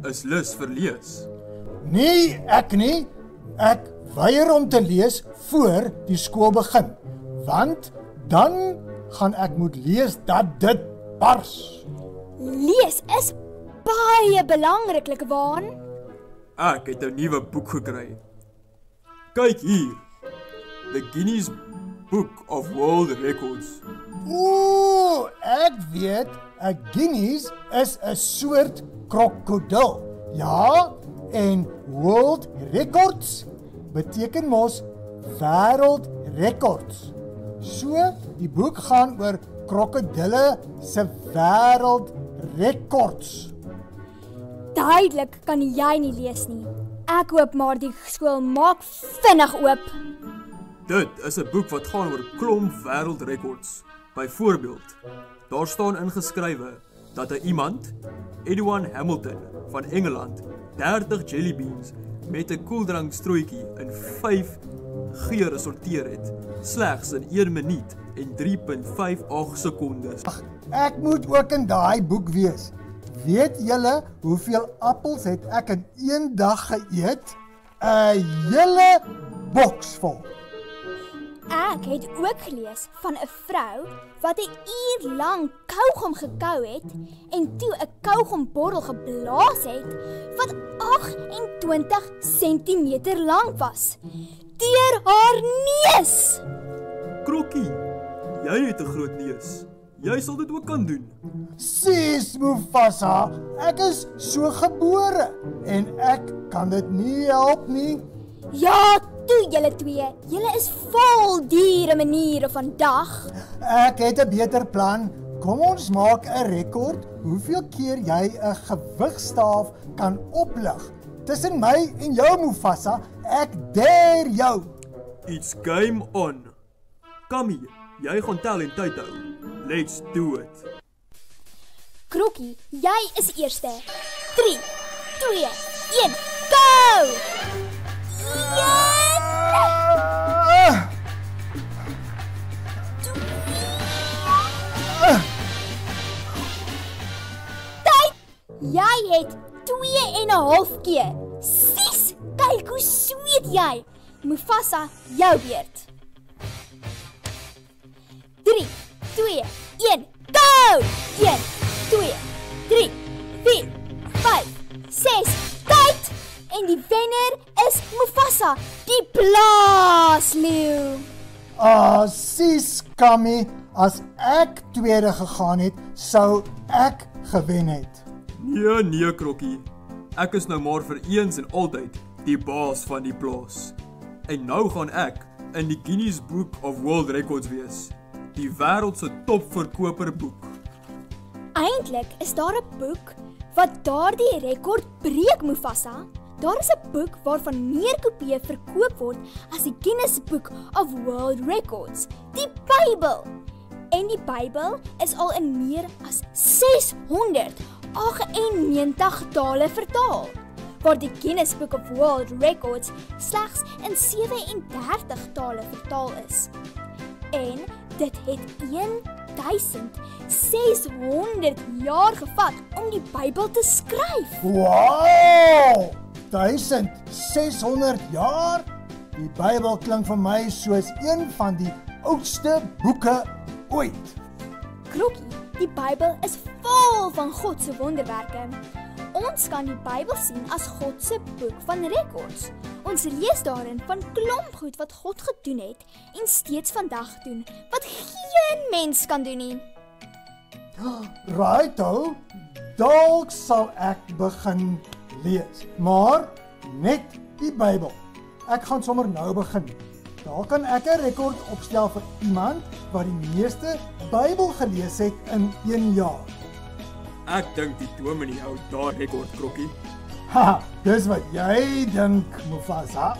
is lus vir lees. Nee, ek nie. Ek weier om te lees voor die skool begin, want dan gaan ek moet lees dat dit bars. Lees is baie belangrik, Waan. Ek het 'n nuwe boek gekry. Kyk hier. The Guinness Book of World Records. Ooh, ek weet, 'n Guinness is 'n soort krokodil. Ja, en World Records beteken mos wêreldrekords. So, die boek gaan oor krokodille se wêreldrekords. Duidelik kan jy nie lees nie. Ek hoop maar die skool maak vinnig oop. Dit is 'n boek wat gaan oor klomp wêreldrekords. Byvoorbeeld, daar staan ingeskrywe dat 'n iemand, Edwin Hamilton van Engeland, 30 jelly beans met 'n koeldrankstrooitjie in 5 geure sorteer het, slegs in 1 minuut en 3.58 sekondes. Ag, ek moet ook in daai boek wees. Weet julle hoeveel appels het ek in 1 dag geëet? 'n hele boks vol. Ek het ook gelees van 'n vrou wat 'n uur lank kaugom gekou het en toe 'n kaugomborrel geblaas het wat 28 cm lank was deur haar neus. Krokkie, jy het 'n groot neus. Jy sal dit ook kan doen. Sis Mufasa, ek is so gebore en ek kan dit nie help nie. Ja, toe julle twee. Julle is vol diere maniere vandag. Ek het 'n beter plan. Kom ons maak 'n rekord hoeveel keer jy 'n gewigstaaf kan oplig. Tussen my en jou Mufasa, ek dare jou. It's game on. Kami, jy gaan tel en tyd hou. Let's do it. Krokkie, jy is eerste. 3, 2, 1, go! Tyd! Jy het 2,5 keer. Sis, kyk hoe sweet jy. Mufasa, jou beurt. 3, 2, 1, go! 1, 2, 3, 4, 5, 6, tyd! En die wenner is Mufasa, die plaasleeu. Sis Kami, as ek tweede gegaan het, sou ek gewen het. Nee, Krokkie. Ek is nou maar vir eens en altyd die baas van die plaas. En nou gaan ek in die Guinness Book of World Records wees. Die wêreld se topverkoper boek. Eintlik is daar 'n boek wat daardie rekord breek, Mufasa. Daar is 'n boek waarvan meer kopieë verkoop word as die Guinness Book of World Records, die Bybel. En die Bybel is al in meer as 698 tale vertaal, waar die Guinness Book of World Records slegs in 37 tale vertaal is. En dit het 1600 jaar gevat om die Bybel te skryf. Wow! 1600 jaar? Die Bybel klink vir my soos een van die oudste boeke ooit. Krokkie, die Bybel is vol van God se wonderwerke. Ons kan die Bybel sien as God se boek van rekords. Ons lees daarin van klomp goed wat God gedoen het en steeds vandag doen, wat geen mens kan doen nie. Righto, dalk sal ek begin lees, maar net die Bybel. Ek gaan sommer nou begin. Daar kan ek 'n rekord opstel vir iemand wat die meeste Bybel gelees het in 1 jaar. Ek dink die dominee hou daar rekord, Krokkie. Haha, dis wat jy dink, Mufasa.